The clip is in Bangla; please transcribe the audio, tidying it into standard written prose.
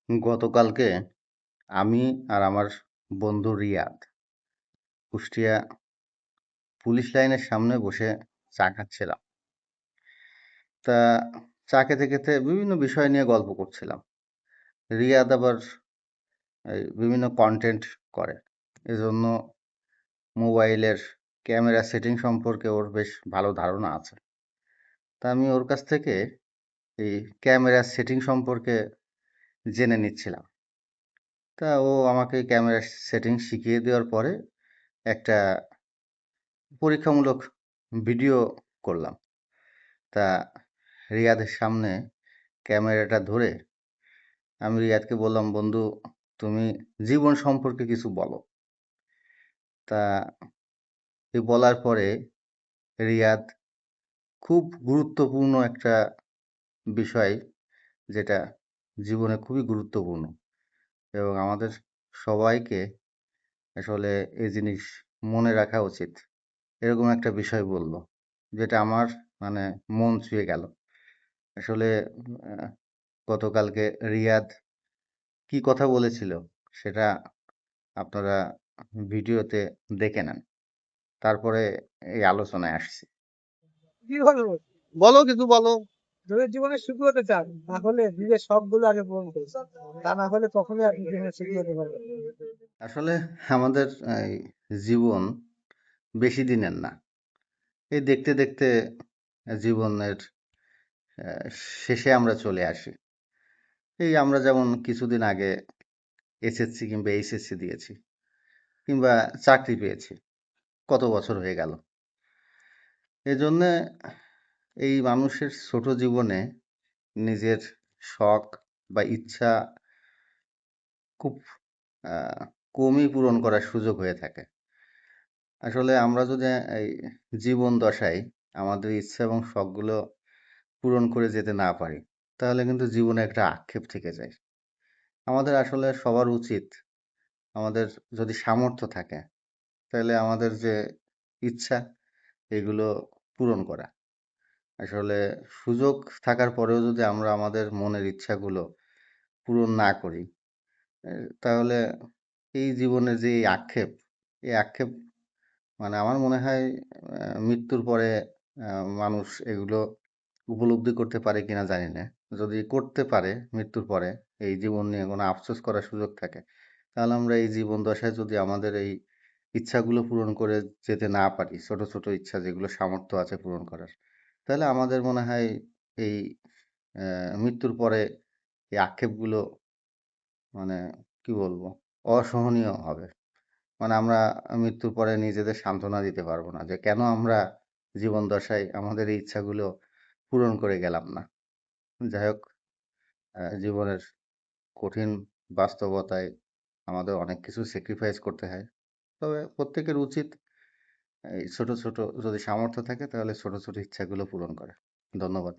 গতকালকে আমি আর আমার বন্ধু রিয়াদ কুষ্টিয়া পুলিশ লাইনের সামনে বসে চা খাচ্ছিলাম। তা চা খেতে খেতে বিভিন্ন বিষয় নিয়ে গল্প করছিলাম। রিয়াদ আবার এই বিভিন্ন কন্টেন্ট করে, এজন্য মোবাইলের ক্যামেরা সেটিং সম্পর্কে ওর বেশ ভালো ধারণা আছে। তা আমি ওর কাছ থেকে এই ক্যামেরা সেটিং সম্পর্কে জেনে নিচ্ছিলাম। তা ও আমাকে ক্যামেরা সেটিং শিখিয়ে দেওয়ার পরে একটা পরীক্ষামূলক ভিডিও করলাম। তা রিয়াদের সামনে ক্যামেরাটা ধরে আমি রিয়াদকে বললাম, বন্ধু তুমি জীবন সম্পর্কে কিছু বলো। তা এই বলার পরে রিয়াদ খুব গুরুত্বপূর্ণ একটা বিষয়, যেটা জীবনে খুবই গুরুত্বপূর্ণ এবং আমাদের সবাইকে আসলে এই জিনিস মনে রাখা উচিত, এরকম একটা বিষয় বলল, যেটা আমার মানে মন ছুঁয়ে গেল। আসলে আহ, গতকালকে রিয়াদ কি কথা বলেছিল সেটা আপনারা ভিডিওতে দেখে নেন, তারপরে এই আলোচনায় আসছি। কি বলবো? বলো, কিছু বলো। যদি জীবনে সুখী হতে চান তাহলে নিজের শখগুলো আগে পূরণ করুন। তা না হলে কখনোই আপনি জীবনে সুখী হতে পারবেন না। আসলে আমাদের এই জীবন বেশি দিনের না। এই দেখতে দেখতে জীবনের শেষে আমরা চলে আসি। এই আমরা যেমন কিছুদিন আগে এসএসসি কিংবা এইচএসসি দিয়েছি, কিংবা চাকরি পেয়েছি, কত বছর হয়ে গেল। এজন্যে এই মানুষের ছোট জীবনে নিজের শখ বা ইচ্ছা খুব আহ, কমই পূরণ করার সুযোগ হয়ে থাকে। আসলে আমরা যদি এই জীবন দশায় আমাদের ইচ্ছা এবং শখগুলো পূরণ করে যেতে না পারি, তাহলে কিন্তু জীবনে একটা আক্ষেপ থেকে যায়। আমাদের আসলে সবার উচিত, আমাদের যদি সামর্থ্য থাকে, তাহলে আমাদের যে ইচ্ছা এগুলো পূরণ করা। আসলে সুযোগ থাকার পরেও যদি আমরা আমাদের মনের ইচ্ছাগুলো পূরণ না করি, তাহলে এই জীবনের যে এই আক্ষেপ, এই আক্ষেপ মানে আমার মনে হয় মৃত্যুর পরে মানুষ এগুলো উপলব্ধি করতে পারে কিনা জানি না। যদি করতে পারে মৃত্যুর পরে, এই জীবন নিয়ে কোনো আফসোস করার সুযোগ থাকে, তাহলে আমরা এই জীবন দশায় যদি আমাদের এই ইচ্ছাগুলো পূরণ করে যেতে না পারি, ছোট ছোট ইচ্ছা যেগুলো সামর্থ্য আছে পূরণ করার, তাহলে আমাদের মনে হয় এই মৃত্যুর পরে এই আক্ষেপগুলো মানে কি বলবো, অসহনীয় হবে। মানে আমরা মৃত্যুর পরে নিজেদের সান্ত্বনা দিতে পারবো না যে কেন আমরা জীবন দশায় আমাদের এই ইচ্ছাগুলো পূরণ করে গেলাম না। যাই হোক, জীবনের কঠিন বাস্তবতায় আমাদের অনেক কিছু স্যাক্রিফাইস করতে হয়। তবে প্রত্যেকের উচিত এই ছোট ছোট যদি সামর্থ্য থাকে তাহলে ছোট ছোট ইচ্ছাগুলো পূরণ করা। ধন্যবাদ।